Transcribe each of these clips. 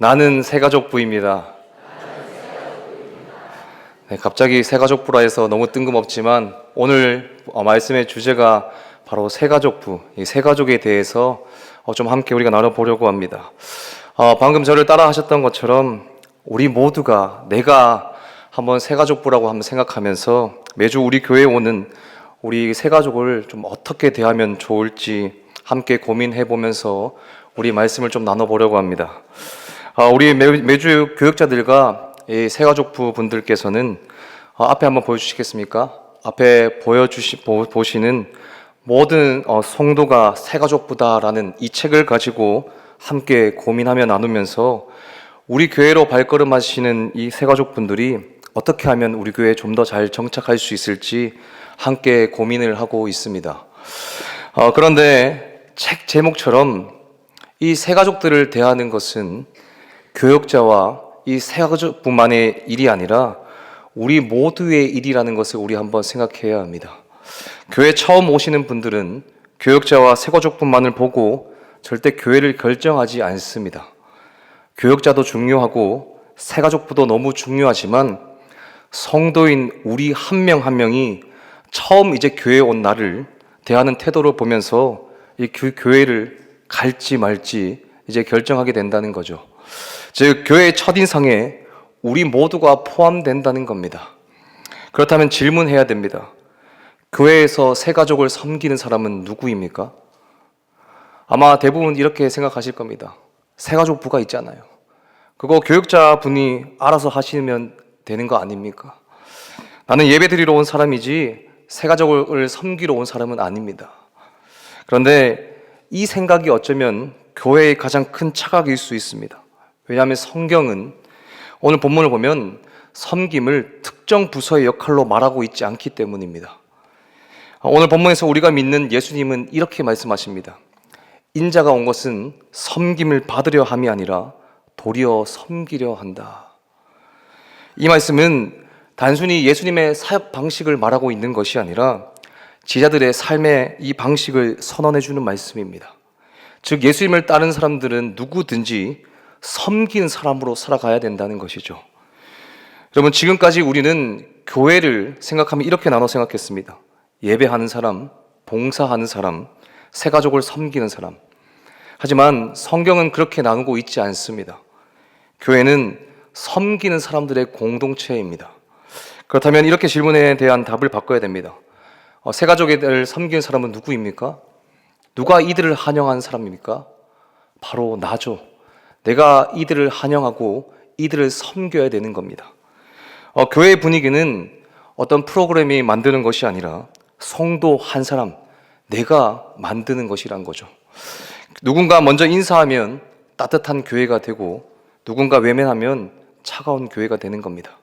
나는 새가족부입니다. 네, 갑자기 새가족부라 해서 너무 뜬금없지만 오늘 말씀의 주제가 바로 새가족부, 이 새가족에 대해서 좀 함께 우리가 나눠보려고 합니다. 방금 저를 따라 하셨던 것처럼 우리 모두가 내가 한번 새가족부라고 한번 생각하면서 매주 우리 교회에 오는 우리 새가족을 좀 어떻게 대하면 좋을지 함께 고민해 보면서 우리 말씀을 좀 나눠보려고 합니다. 우리 매주 교역자들과 이 새가족부 분들께서는 앞에 한번 보여주시겠습니까? 앞에 보시는 모든 성도가 새가족부다라는 이 책을 가지고 함께 고민하며 나누면서 우리 교회로 발걸음하시는 이 새가족분들이 어떻게 하면 우리 교회에 좀 더 잘 정착할 수 있을지 함께 고민을 하고 있습니다. 그런데 책 제목처럼 이 새가족들을 대하는 것은 교역자와 이 새가족뿐만의 일이 아니라 우리 모두의 일이라는 것을 우리 한번 생각해야 합니다. 교회 처음 오시는 분들은 교역자와 새가족뿐만을 보고 절대 교회를 결정하지 않습니다. 교역자도 중요하고 새가족부도 너무 중요하지만 성도인 우리 한 명 한 명이 처음 이제 교회에 온 나를 대하는 태도를 보면서 이 교회를 갈지 말지 이제 결정하게 된다는 거죠. 즉 교회의 첫인상에 우리 모두가 포함된다는 겁니다. 그렇다면 질문해야 됩니다. 교회에서 새가족을 섬기는 사람은 누구입니까? 아마 대부분 이렇게 생각하실 겁니다. 새가족부가 있잖아요. 그거 교육자분이 알아서 하시면 되는 거 아닙니까? 나는 예배 드리러 온 사람이지 새가족을 섬기러 온 사람은 아닙니다. 그런데 이 생각이 어쩌면 교회의 가장 큰 착각일 수 있습니다. 왜냐하면 성경은 오늘 본문을 보면 섬김을 특정 부서의 역할로 말하고 있지 않기 때문입니다. 오늘 본문에서 우리가 믿는 예수님은 이렇게 말씀하십니다. 인자가 온 것은 섬김을 받으려 함이 아니라 도리어 섬기려 한다. 이 말씀은 단순히 예수님의 사역 방식을 말하고 있는 것이 아니라 제자들의 삶의 이 방식을 선언해 주는 말씀입니다. 즉 예수님을 따르는 사람들은 누구든지 섬기는 사람으로 살아가야 된다는 것이죠. 여러분, 지금까지 우리는 교회를 생각하면 이렇게 나눠 생각했습니다. 예배하는 사람, 봉사하는 사람, 새가족을 섬기는 사람. 하지만 성경은 그렇게 나누고 있지 않습니다. 교회는 섬기는 사람들의 공동체입니다. 그렇다면 이렇게 질문에 대한 답을 바꿔야 됩니다. 새가족을 섬기는 사람은 누구입니까? 누가 이들을 환영한 사람입니까? 바로 나죠. 내가 이들을 환영하고 이들을 섬겨야 되는 겁니다. 교회의 분위기는 어떤 프로그램이 만드는 것이 아니라 성도 한 사람, 내가 만드는 것이란 거죠. 누군가 먼저 인사하면 따뜻한 교회가 되고 누군가 외면하면 차가운 교회가 되는 겁니다.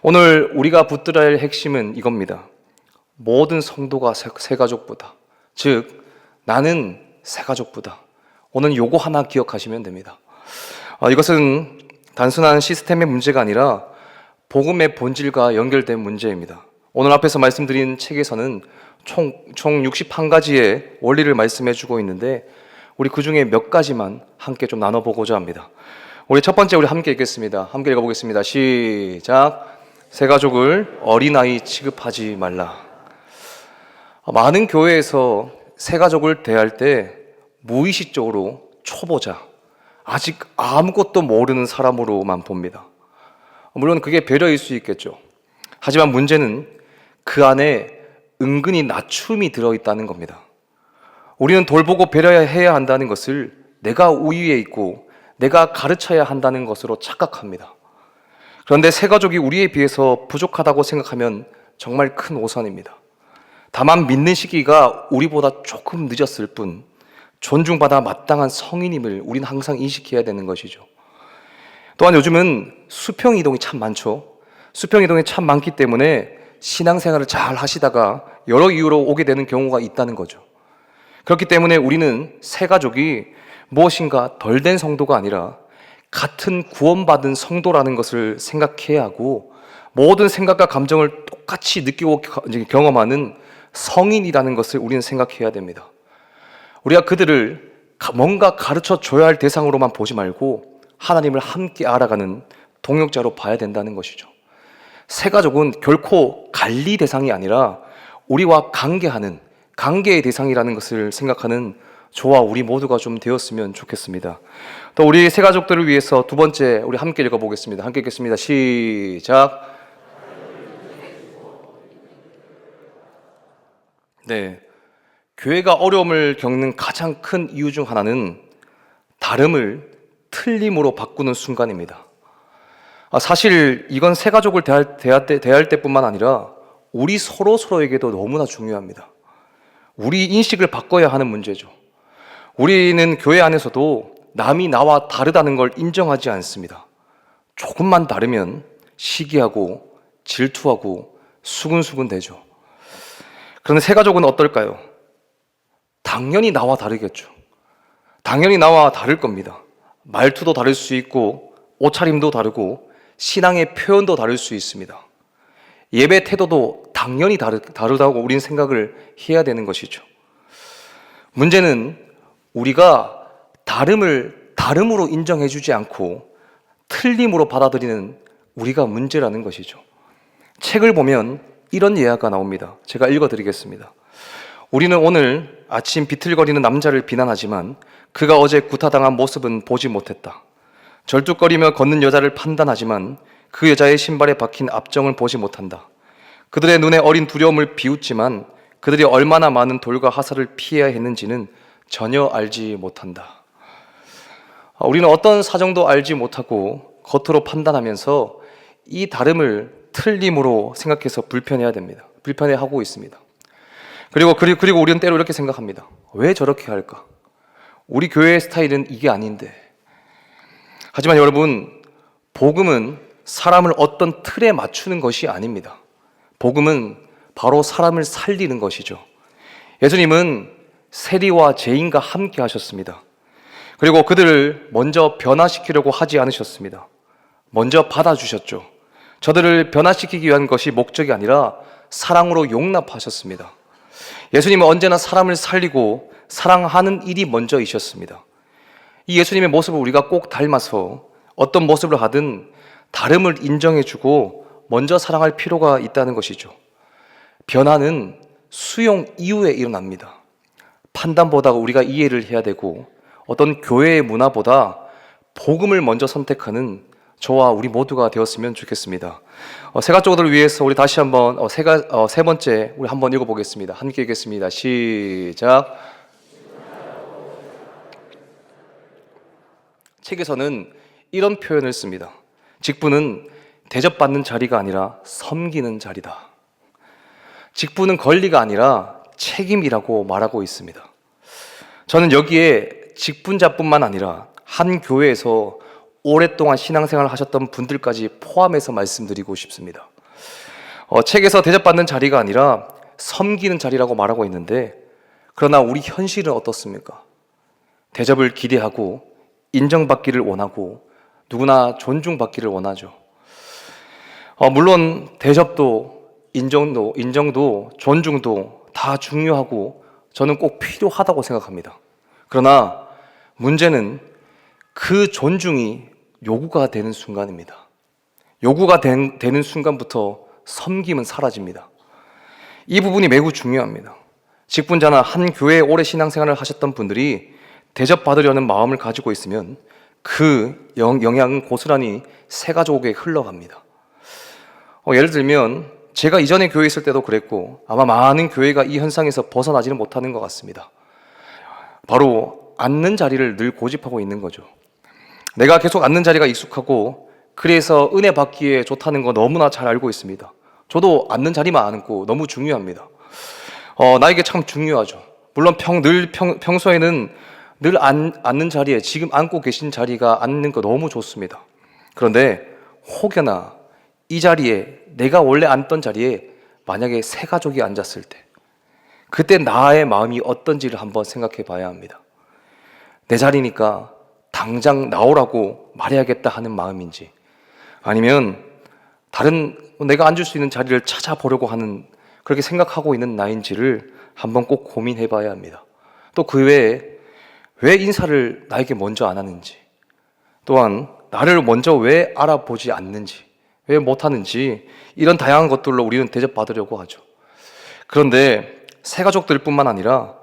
오늘 우리가 붙들어야 할 핵심은 이겁니다. 모든 성도가 새가족부다. 즉 나는 새가족부다. 오늘 요거 하나 기억하시면 됩니다. 이것은 단순한 시스템의 문제가 아니라 복음의 본질과 연결된 문제입니다. 오늘 앞에서 말씀드린 책에서는 총 61가지의 원리를 말씀해 주고 있는데 우리 그 중에 몇 가지만 함께 좀 나눠보고자 합니다. 우리 첫 번째 우리 함께 읽겠습니다. 함께 읽어보겠습니다. 시작. 새가족을 어린아이 취급하지 말라. 많은 교회에서 새가족을 대할 때 무의식적으로 초보자, 아직 아무것도 모르는 사람으로만 봅니다. 물론 그게 배려일 수 있겠죠. 하지만 문제는 그 안에 은근히 낮춤이 들어있다는 겁니다. 우리는 돌보고 배려해야 한다는 것을 내가 우위에 있고 내가 가르쳐야 한다는 것으로 착각합니다. 그런데 새가족이 우리에 비해서 부족하다고 생각하면 정말 큰 오산입니다. 다만 믿는 시기가 우리보다 조금 늦었을 뿐 존중받아 마땅한 성인임을 우리는 항상 인식해야 되는 것이죠. 또한 요즘은 수평 이동이 참 많죠. 수평 이동이 참 많기 때문에 신앙생활을 잘 하시다가 여러 이유로 오게 되는 경우가 있다는 거죠. 그렇기 때문에 우리는 새가족이 무엇인가 덜 된 성도가 아니라 같은 구원받은 성도라는 것을 생각해야 하고 모든 생각과 감정을 똑같이 느끼고 경험하는 성인이라는 것을 우리는 생각해야 됩니다. 우리가 그들을 뭔가 가르쳐 줘야 할 대상으로만 보지 말고 하나님을 함께 알아가는 동역자로 봐야 된다는 것이죠. 새가족은 결코 관리 대상이 아니라 우리와 관계하는 관계의 대상이라는 것을 생각하는 저와 우리 모두가 좀 되었으면 좋겠습니다. 또 우리 새가족들을 위해서 두 번째 우리 함께 읽어보겠습니다. 함께 읽겠습니다. 시작. 네, 교회가 어려움을 겪는 가장 큰 이유 중 하나는 다름을 틀림으로 바꾸는 순간입니다. 사실 이건 새가족을 대할 때뿐만 아니라 우리 서로에게도 너무나 중요합니다. 우리 인식을 바꿔야 하는 문제죠. 우리는 교회 안에서도 남이 나와 다르다는 걸 인정하지 않습니다. 조금만 다르면 시기하고 질투하고 수근수근 되죠. 그런데 새가족은 어떨까요? 당연히 나와 다르겠죠. 당연히 나와 다를 겁니다. 말투도 다를 수 있고 옷차림도 다르고 신앙의 표현도 다를 수 있습니다. 예배 태도도 당연히 다르다고 우린 생각을 해야 되는 것이죠. 문제는 우리가 다름을 다름으로 인정해주지 않고 틀림으로 받아들이는 우리가 문제라는 것이죠. 책을 보면 이런 예화가 나옵니다. 제가 읽어드리겠습니다. 우리는 오늘 아침 비틀거리는 남자를 비난하지만 그가 어제 구타당한 모습은 보지 못했다. 절뚝거리며 걷는 여자를 판단하지만 그 여자의 신발에 박힌 압정을 보지 못한다. 그들의 눈에 어린 두려움을 비웃지만 그들이 얼마나 많은 돌과 화살을 피해야 했는지는 전혀 알지 못한다. 우리는 어떤 사정도 알지 못하고 겉으로 판단하면서 이 다름을 틀림으로 생각해서 불편해야 됩니다. 불편해하고 있습니다. 그리고 우리는 때로 이렇게 생각합니다. 왜 저렇게 할까? 우리 교회의 스타일은 이게 아닌데. 하지만 여러분, 복음은 사람을 어떤 틀에 맞추는 것이 아닙니다. 복음은 바로 사람을 살리는 것이죠. 예수님은 세리와 죄인과 함께 하셨습니다. 그리고 그들을 먼저 변화시키려고 하지 않으셨습니다. 먼저 받아주셨죠. 저들을 변화시키기 위한 것이 목적이 아니라 사랑으로 용납하셨습니다. 예수님은 언제나 사람을 살리고 사랑하는 일이 먼저이셨습니다. 이 예수님의 모습을 우리가 꼭 닮아서 어떤 모습을 하든 다름을 인정해주고 먼저 사랑할 필요가 있다는 것이죠. 변화는 수용 이후에 일어납니다. 판단보다 우리가 이해를 해야 되고 어떤 교회의 문화보다 복음을 먼저 선택하는 저와 우리 모두가 되었으면 좋겠습니다. 새가족들을 위해서 우리 다시 한번 세 번째 우리 한번 읽어보겠습니다. 함께 읽겠습니다. 시작. 책에서는 이런 표현을 씁니다. 직분은 대접받는 자리가 아니라 섬기는 자리다. 직분은 권리가 아니라 책임이라고 말하고 있습니다. 저는 여기에 직분자뿐만 아니라 한 교회에서 오랫동안 신앙생활을 하셨던 분들까지 포함해서 말씀드리고 싶습니다. 책에서 대접받는 자리가 아니라 섬기는 자리라고 말하고 있는데, 그러나 우리 현실은 어떻습니까? 대접을 기대하고 인정받기를 원하고 누구나 존중받기를 원하죠. 물론 대접도 인정도 존중도 다 중요하고 저는 꼭 필요하다고 생각합니다. 그러나 문제는 그 존중이 요구가 되는 순간입니다. 요구가 되는 순간부터 섬김은 사라집니다. 이 부분이 매우 중요합니다. 직분자나 한 교회에 오래 신앙생활을 하셨던 분들이 대접받으려는 마음을 가지고 있으면 그 영향은 고스란히 새가족에 흘러갑니다. 예를 들면 제가 이전에 교회에 있을 때도 그랬고 아마 많은 교회가 이 현상에서 벗어나지는 못하는 것 같습니다. 바로 앉는 자리를 늘 고집하고 있는 거죠. 내가 계속 앉는 자리가 익숙하고 그래서 은혜 받기에 좋다는 거 너무나 잘 알고 있습니다. 저도 앉는 자리만 앉고 너무 중요합니다. 나에게 참 중요하죠. 물론 평소에는 늘 앉는 자리에 지금 앉고 계신 자리가 앉는 거 너무 좋습니다. 그런데 혹여나 이 자리에 내가 원래 앉던 자리에 만약에 새 가족이 앉았을 때 그때 나의 마음이 어떤지를 한번 생각해 봐야 합니다. 내 자리니까 당장 나오라고 말해야겠다 하는 마음인지 아니면 다른 내가 앉을 수 있는 자리를 찾아보려고 하는 그렇게 생각하고 있는 나인지를 한번 꼭 고민해 봐야 합니다. 또 그 외에 왜 인사를 나에게 먼저 안 하는지 또한 나를 먼저 왜 알아보지 않는지, 왜 못하는지 이런 다양한 것들로 우리는 대접받으려고 하죠. 그런데 새가족들뿐만 아니라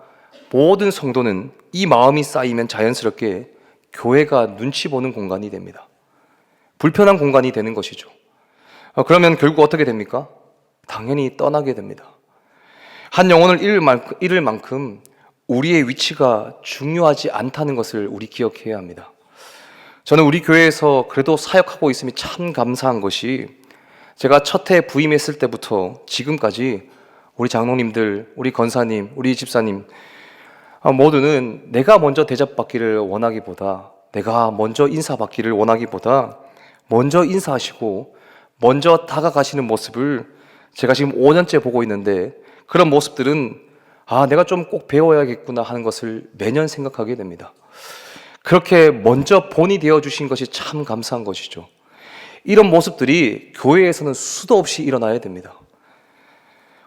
모든 성도는 이 마음이 쌓이면 자연스럽게 교회가 눈치 보는 공간이 됩니다. 불편한 공간이 되는 것이죠. 그러면 결국 어떻게 됩니까? 당연히 떠나게 됩니다. 한 영혼을 잃을 만큼 우리의 위치가 중요하지 않다는 것을 우리 기억해야 합니다. 저는 우리 교회에서 그래도 사역하고 있음이 참 감사한 것이 제가 첫 해 부임했을 때부터 지금까지 우리 장로님들, 우리 권사님, 우리 집사님 모두는 내가 먼저 대접받기를 원하기보다, 내가 먼저 인사받기를 원하기보다 먼저 인사하시고 먼저 다가가시는 모습을 제가 지금 5년째 보고 있는데, 그런 모습들은 내가 좀 꼭 배워야겠구나 하는 것을 매년 생각하게 됩니다. 그렇게 먼저 본이 되어주신 것이 참 감사한 것이죠. 이런 모습들이 교회에서는 수도 없이 일어나야 됩니다.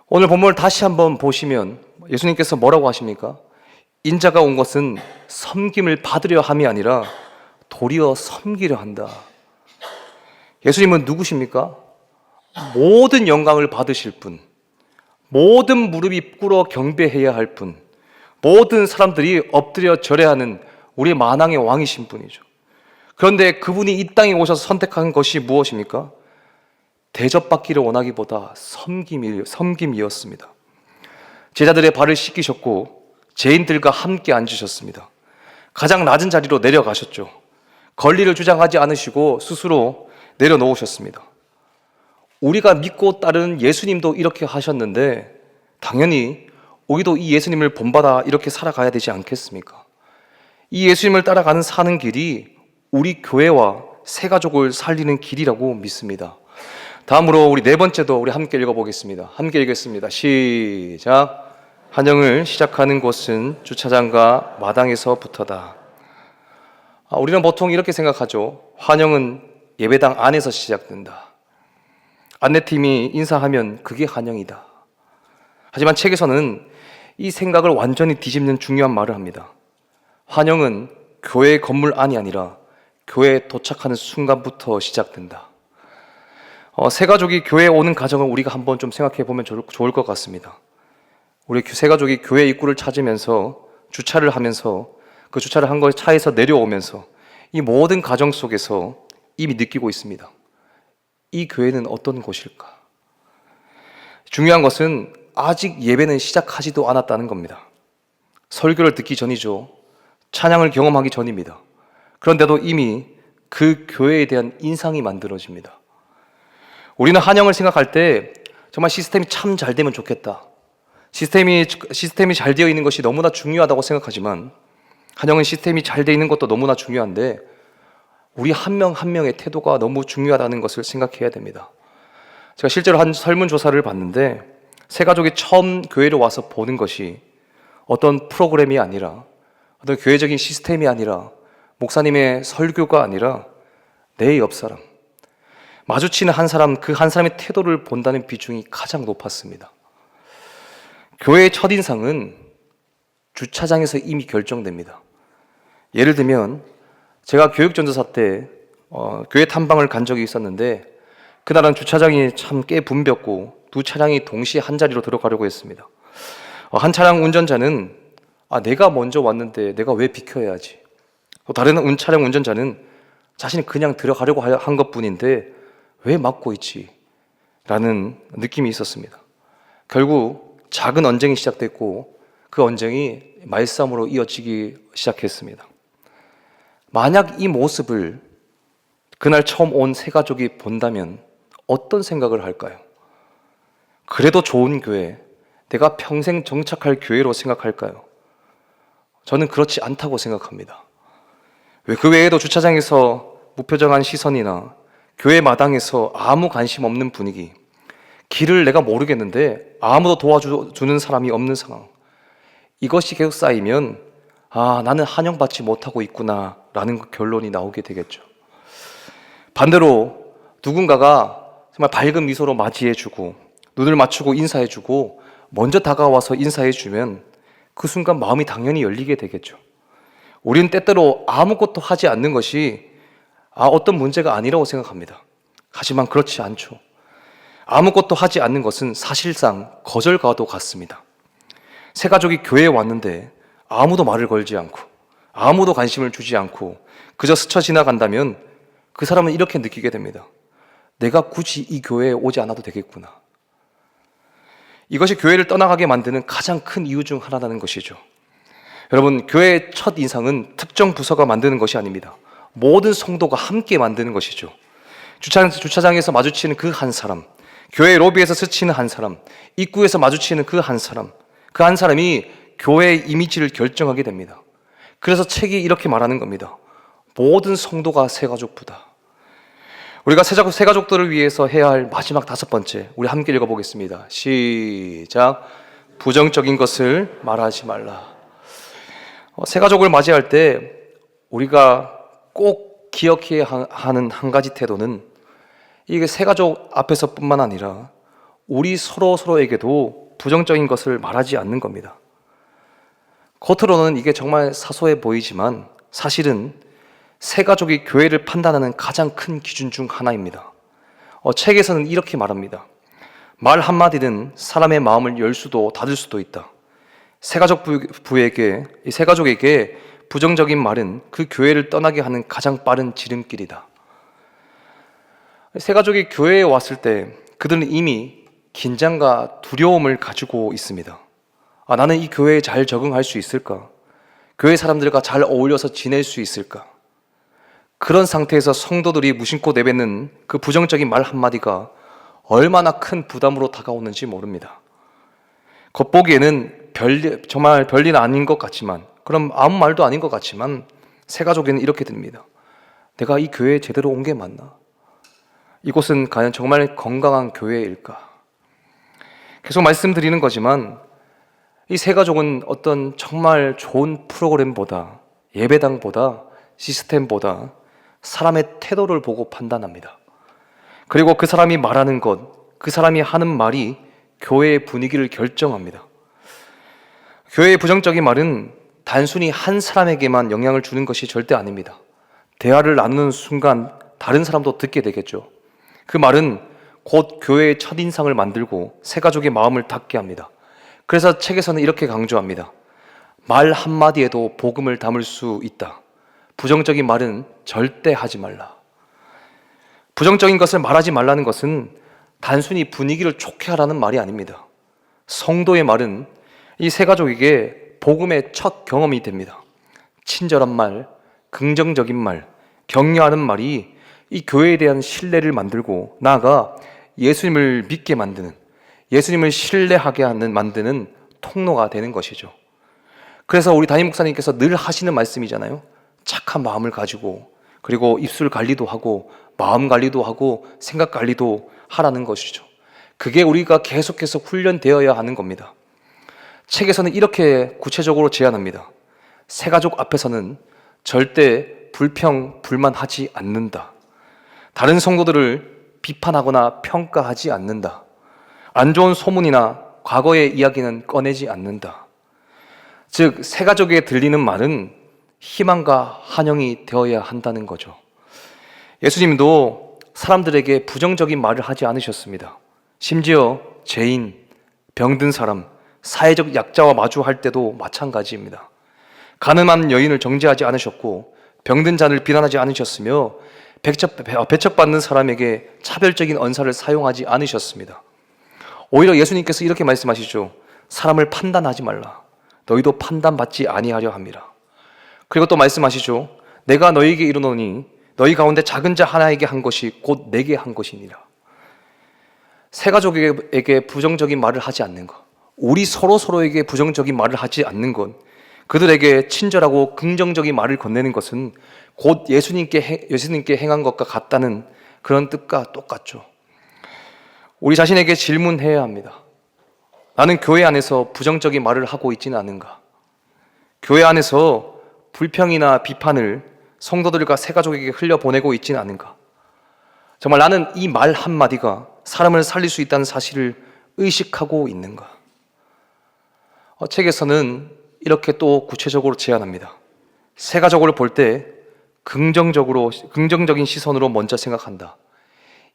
오늘 본문을 다시 한번 보시면 예수님께서 뭐라고 하십니까? 인자가 온 것은 섬김을 받으려 함이 아니라 도리어 섬기려 한다. 예수님은 누구십니까? 모든 영광을 받으실 분, 모든 무릎이 꿇어 경배해야 할 분, 모든 사람들이 엎드려 절해야 하는 우리 만왕의 왕이신 분이죠. 그런데 그분이 이 땅에 오셔서 선택한 것이 무엇입니까? 대접받기를 원하기보다 섬김이었습니다. 제자들의 발을 씻기셨고 죄인들과 함께 앉으셨습니다. 가장 낮은 자리로 내려가셨죠. 권리를 주장하지 않으시고 스스로 내려놓으셨습니다. 우리가 믿고 따르는 예수님도 이렇게 하셨는데 당연히 우리도 이 예수님을 본받아 이렇게 살아가야 되지 않겠습니까? 이 예수님을 따라가는 사는 길이 우리 교회와 새가족을 살리는 길이라고 믿습니다. 다음으로 우리 네 번째도 우리 함께 읽어보겠습니다. 함께 읽겠습니다. 시작. 환영을 시작하는 곳은 주차장과 마당에서부터다. 우리는 보통 이렇게 생각하죠. 환영은 예배당 안에서 시작된다. 안내팀이 인사하면 그게 환영이다. 하지만 책에서는 이 생각을 완전히 뒤집는 중요한 말을 합니다. 환영은 교회 건물 안이 아니라 교회에 도착하는 순간부터 시작된다. 새가족이 교회에 오는 과정을 우리가 한번 좀 생각해 보면 좋을 것 같습니다. 우리 새가족이 교회 입구를 찾으면서 주차를 하면서 그 주차를 한 걸 차에서 내려오면서 이 모든 과정 속에서 이미 느끼고 있습니다. 이 교회는 어떤 곳일까? 중요한 것은 아직 예배는 시작하지도 않았다는 겁니다. 설교를 듣기 전이죠. 찬양을 경험하기 전입니다. 그런데도 이미 그 교회에 대한 인상이 만들어집니다. 우리는 환영을 생각할 때 정말 시스템이 참 잘 되면 좋겠다. 시스템이 잘 되어 있는 것이 너무나 중요하다고 생각하지만 환영은 시스템이 잘 되어 있는 것도 너무나 중요한데 우리 한 명 한 명의 태도가 너무 중요하다는 것을 생각해야 됩니다. 제가 실제로 한 설문조사를 봤는데 새가족이 처음 교회를 와서 보는 것이 어떤 프로그램이 아니라 어떤 교회적인 시스템이 아니라 목사님의 설교가 아니라 내 옆 사람, 마주치는 한 사람, 그 한 사람의 태도를 본다는 비중이 가장 높았습니다. 교회의 첫인상은 주차장에서 이미 결정됩니다. 예를 들면 제가 교육전도사 때 교회 탐방을 간 적이 있었는데 그날은 주차장이 참 꽤 붐볐고 두 차량이 동시에 한 자리로 들어가려고 했습니다. 한 차량 운전자는 내가 먼저 왔는데 내가 왜 비켜야 하지? 또 다른 차량 운전자는 자신이 그냥 들어가려고 한 것뿐인데 왜 막고 있지? 라는 느낌이 있었습니다. 결국 작은 언쟁이 시작됐고 그 언쟁이 말싸움으로 이어지기 시작했습니다. 만약 이 모습을 그날 처음 온 새가족이 본다면 어떤 생각을 할까요? 그래도 좋은 교회, 내가 평생 정착할 교회로 생각할까요? 저는 그렇지 않다고 생각합니다. 왜 그 외에도 주차장에서 무표정한 시선이나 교회 마당에서 아무 관심 없는 분위기, 길을 내가 모르겠는데 아무도 도와주는 사람이 없는 상황, 이것이 계속 쌓이면 나는 환영받지 못하고 있구나 라는 결론이 나오게 되겠죠. 반대로 누군가가 정말 밝은 미소로 맞이해주고 눈을 맞추고 인사해주고 먼저 다가와서 인사해주면 그 순간 마음이 당연히 열리게 되겠죠. 우리는 때때로 아무것도 하지 않는 것이 어떤 문제가 아니라고 생각합니다. 하지만 그렇지 않죠. 아무것도 하지 않는 것은 사실상 거절과도 같습니다. 새 가족이 교회에 왔는데 아무도 말을 걸지 않고 아무도 관심을 주지 않고 그저 스쳐 지나간다면 그 사람은 이렇게 느끼게 됩니다. 내가 굳이 이 교회에 오지 않아도 되겠구나. 이것이 교회를 떠나가게 만드는 가장 큰 이유 중 하나라는 것이죠. 여러분, 교회의 첫 인상은 특정 부서가 만드는 것이 아닙니다. 모든 성도가 함께 만드는 것이죠. 주차장에서 마주치는 그 한 사람, 교회 로비에서 스치는 한 사람, 입구에서 마주치는 그 한 사람, 그 한 사람이 교회의 이미지를 결정하게 됩니다. 그래서 책이 이렇게 말하는 겁니다. 모든 성도가 새가족부다. 우리가 새가족들을 위해서 해야 할 마지막 5번째, 우리 함께 읽어보겠습니다. 시작. 부정적인 것을 말하지 말라. 새가족을 맞이할 때 우리가 꼭 기억해야 하는 한 가지 태도는 이게 새가족 앞에서뿐만 아니라 우리 서로에게도 부정적인 것을 말하지 않는 겁니다. 겉으로는 이게 정말 사소해 보이지만 사실은 새가족이 교회를 판단하는 가장 큰 기준 중 하나입니다. 책에서는 이렇게 말합니다. 말 한마디는 사람의 마음을 열 수도 닫을 수도 있다. 새가족에게 부정적인 말은 그 교회를 떠나게 하는 가장 빠른 지름길이다. 새가족이 교회에 왔을 때 그들은 이미 긴장과 두려움을 가지고 있습니다. 나는 이 교회에 잘 적응할 수 있을까? 교회 사람들과 잘 어울려서 지낼 수 있을까? 그런 상태에서 성도들이 무심코 내뱉는 그 부정적인 말 한마디가 얼마나 큰 부담으로 다가오는지 모릅니다. 겉보기에는 정말 별일 아닌 것 같지만, 그럼 아무 말도 아닌 것 같지만 새가족에는 이렇게 듭니다. 내가 이 교회에 제대로 온 게 맞나? 이곳은 과연 정말 건강한 교회일까? 계속 말씀드리는 거지만 이 새가족은 어떤 정말 좋은 프로그램보다, 예배당보다, 시스템보다 사람의 태도를 보고 판단합니다. 그리고 그 사람이 말하는 것, 그 사람이 하는 말이 교회의 분위기를 결정합니다. 교회의 부정적인 말은 단순히 한 사람에게만 영향을 주는 것이 절대 아닙니다. 대화를 나누는 순간 다른 사람도 듣게 되겠죠. 그 말은 곧 교회의 첫인상을 만들고 새가족의 마음을 닫게 합니다. 그래서 책에서는 이렇게 강조합니다. 말 한마디에도 복음을 담을 수 있다. 부정적인 말은 절대 하지 말라. 부정적인 것을 말하지 말라는 것은 단순히 분위기를 좋게 하라는 말이 아닙니다. 성도의 말은 이 새가족에게 복음의 첫 경험이 됩니다. 친절한 말, 긍정적인 말, 격려하는 말이 이 교회에 대한 신뢰를 만들고 나아가 예수님을 믿게 만드는, 예수님을 신뢰하게 만드는 통로가 되는 것이죠. 그래서 우리 담임 목사님께서 늘 하시는 말씀이잖아요. 착한 마음을 가지고, 그리고 입술 관리도 하고 마음 관리도 하고 생각 관리도 하라는 것이죠. 그게 우리가 계속해서 훈련되어야 하는 겁니다. 책에서는 이렇게 구체적으로 제안합니다. 새가족 앞에서는 절대 불평, 불만하지 않는다. 다른 성도들을 비판하거나 평가하지 않는다. 안 좋은 소문이나 과거의 이야기는 꺼내지 않는다. 즉, 새가족에 들리는 말은 희망과 환영이 되어야 한다는 거죠. 예수님도 사람들에게 부정적인 말을 하지 않으셨습니다. 심지어 죄인, 병든 사람, 사회적 약자와 마주할 때도 마찬가지입니다. 가늠한 여인을 정죄하지 않으셨고 병든 자를 비난하지 않으셨으며 배척받는 사람에게 차별적인 언사를 사용하지 않으셨습니다. 오히려 예수님께서 이렇게 말씀하시죠. 사람을 판단하지 말라. 너희도 판단받지 아니하려 함이라. 그리고 또 말씀하시죠. 내가 너희에게 이르노니 너희 가운데 작은 자 하나에게 한 것이 곧 내게 한 것이니라. 새가족에게 부정적인 말을 하지 않는 것, 우리 서로에게 부정적인 말을 하지 않는 것, 그들에게 친절하고 긍정적인 말을 건네는 것은 곧 예수님께 행한 것과 같다는 그런 뜻과 똑같죠. 우리 자신에게 질문해야 합니다. 나는 교회 안에서 부정적인 말을 하고 있지는 않은가? 교회 안에서 불평이나 비판을 성도들과 새가족에게 흘려보내고 있지는 않은가? 정말 나는 이 말 한마디가 사람을 살릴 수 있다는 사실을 의식하고 있는가? 책에서는 이렇게 또 구체적으로 제안합니다. 새가족을 볼 때 긍정적인 시선으로 먼저 생각한다.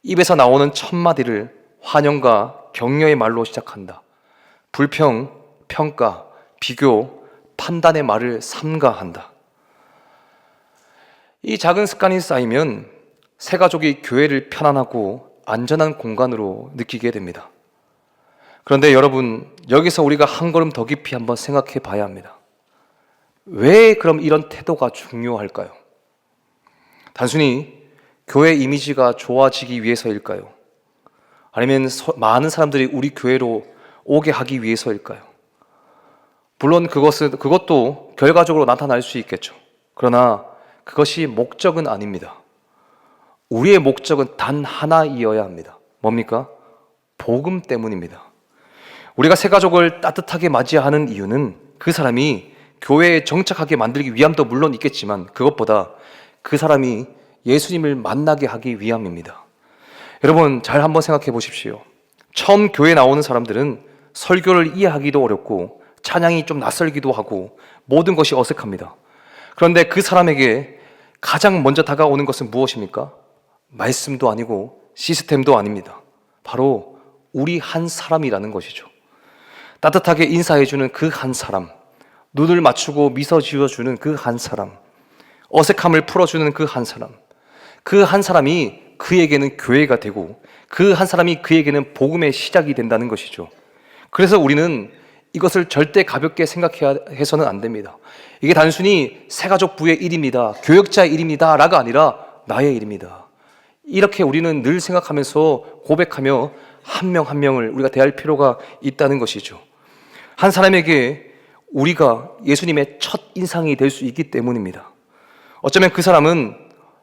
입에서 나오는 첫 마디를 환영과 격려의 말로 시작한다. 불평, 평가, 비교, 판단의 말을 삼가한다. 이 작은 습관이 쌓이면 새 가족이 교회를 편안하고 안전한 공간으로 느끼게 됩니다. 그런데 여러분, 여기서 우리가 한 걸음 더 깊이 한번 생각해 봐야 합니다. 왜 그럼 이런 태도가 중요할까요? 단순히 교회 이미지가 좋아지기 위해서일까요? 아니면 많은 사람들이 우리 교회로 오게 하기 위해서일까요? 물론 그것도 결과적으로 나타날 수 있겠죠. 그러나 그것이 목적은 아닙니다. 우리의 목적은 단 하나이어야 합니다. 뭡니까? 복음 때문입니다. 우리가 새 가족을 따뜻하게 맞이하는 이유는 그 사람이 교회에 정착하게 만들기 위함도 물론 있겠지만 그것보다 그 사람이 예수님을 만나게 하기 위함입니다. 여러분, 잘 한번 생각해 보십시오. 처음 교회에 나오는 사람들은 설교를 이해하기도 어렵고 찬양이 좀 낯설기도 하고 모든 것이 어색합니다. 그런데 그 사람에게 가장 먼저 다가오는 것은 무엇입니까? 말씀도 아니고 시스템도 아닙니다. 바로 우리 한 사람이라는 것이죠. 따뜻하게 인사해주는 그 한 사람, 눈을 맞추고 미소 지어주는 그 한 사람, 어색함을 풀어주는 그 한 사람, 그 한 사람이 그에게는 교회가 되고 그 한 사람이 그에게는 복음의 시작이 된다는 것이죠. 그래서 우리는 이것을 절대 가볍게 생각해서는 안 됩니다. 이게 단순히 새가족부의 일입니다, 교역자의 일입니다 라가 아니라 나의 일입니다. 이렇게 우리는 늘 생각하면서 고백하며 한 명 한 명을 우리가 대할 필요가 있다는 것이죠. 한 사람에게 우리가 예수님의 첫 인상이 될 수 있기 때문입니다. 어쩌면 그 사람은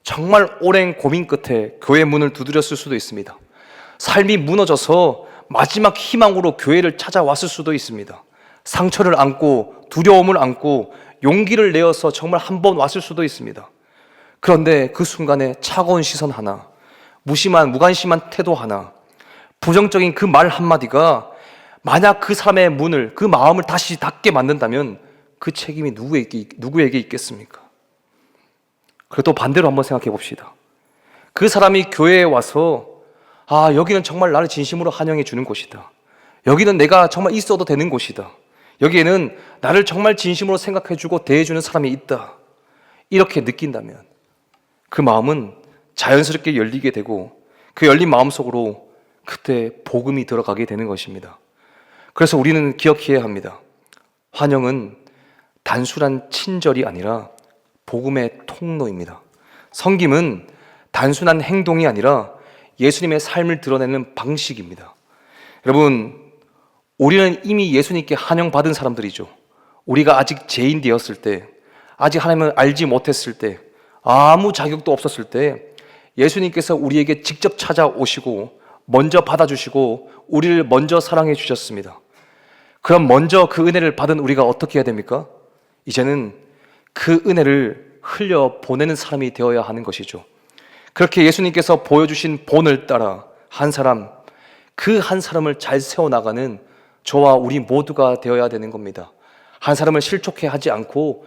정말 오랜 고민 끝에 교회 문을 두드렸을 수도 있습니다. 삶이 무너져서 마지막 희망으로 교회를 찾아왔을 수도 있습니다. 상처를 안고 두려움을 안고 용기를 내어서 정말 한 번 왔을 수도 있습니다. 그런데 그 순간에 차가운 시선 하나, 무관심한 태도 하나, 부정적인 그 말 한마디가 만약 그 사람의 문을, 그 마음을 다시 닫게 만든다면 그 책임이 누구에게 있겠습니까? 그리고 또 반대로 한번 생각해 봅시다. 그 사람이 교회에 와서 여기는 정말 나를 진심으로 환영해 주는 곳이다. 여기는 내가 정말 있어도 되는 곳이다. 여기에는 나를 정말 진심으로 생각해 주고 대해 주는 사람이 있다. 이렇게 느낀다면 그 마음은 자연스럽게 열리게 되고 그 열린 마음 속으로 그때 복음이 들어가게 되는 것입니다. 그래서 우리는 기억해야 합니다. 환영은 단순한 친절이 아니라 복음의 통로입니다. 섬김은 단순한 행동이 아니라 예수님의 삶을 드러내는 방식입니다. 여러분, 우리는 이미 예수님께 환영받은 사람들이죠. 우리가 아직 죄인 되었을 때, 아직 하나님을 알지 못했을 때, 아무 자격도 없었을 때 예수님께서 우리에게 직접 찾아오시고 먼저 받아주시고 우리를 먼저 사랑해 주셨습니다. 그럼 먼저 그 은혜를 받은 우리가 어떻게 해야 됩니까? 이제는 그 은혜를 흘려 보내는 사람이 되어야 하는 것이죠. 그렇게 예수님께서 보여주신 본을 따라 그 한 사람을 잘 세워나가는 저와 우리 모두가 되어야 되는 겁니다. 한 사람을 실족해 하지 않고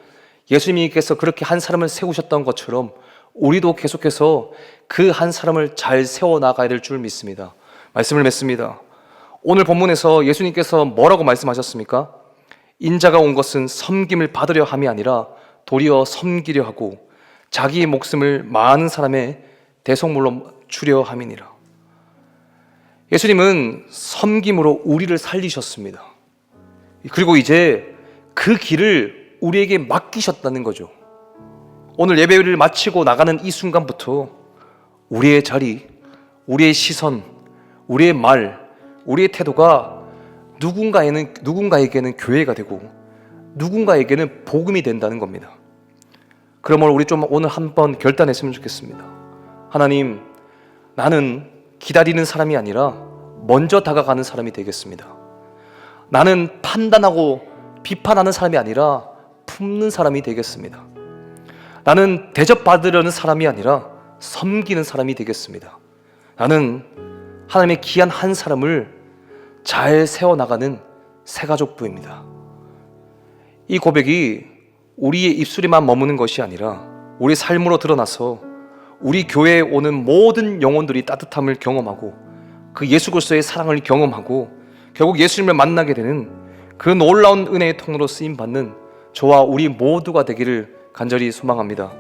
예수님께서 그렇게 한 사람을 세우셨던 것처럼 우리도 계속해서 그 한 사람을 잘 세워나가야 될 줄 믿습니다. 말씀을 맺습니다. 오늘 본문에서 예수님께서 뭐라고 말씀하셨습니까? 인자가 온 것은 섬김을 받으려 함이 아니라 도리어 섬기려 하고 자기의 목숨을 많은 사람의 대속물로 주려 함이니라. 예수님은 섬김으로 우리를 살리셨습니다. 그리고 이제 그 길을 우리에게 맡기셨다는 거죠. 오늘 예배를 마치고 나가는 이 순간부터 우리의 자리, 우리의 시선, 우리의 말, 우리의 태도가 누군가에게는 교회가 되고 누군가에게는 복음이 된다는 겁니다. 그러므로 우리 좀 오늘 한번 결단했으면 좋겠습니다. 하나님, 나는 기다리는 사람이 아니라 먼저 다가가는 사람이 되겠습니다. 나는 판단하고 비판하는 사람이 아니라 품는 사람이 되겠습니다. 나는 대접받으려는 사람이 아니라 섬기는 사람이 되겠습니다. 나는 하나님의 귀한 한 사람을 잘 세워나가는 새가족부입니다. 이 고백이 우리의 입술에만 머무는 것이 아니라 우리 삶으로 드러나서 우리 교회에 오는 모든 영혼들이 따뜻함을 경험하고 그 예수 그리스도의 사랑을 경험하고 결국 예수님을 만나게 되는 그 놀라운 은혜의 통로로 쓰임받는 저와 우리 모두가 되기를 간절히 소망합니다.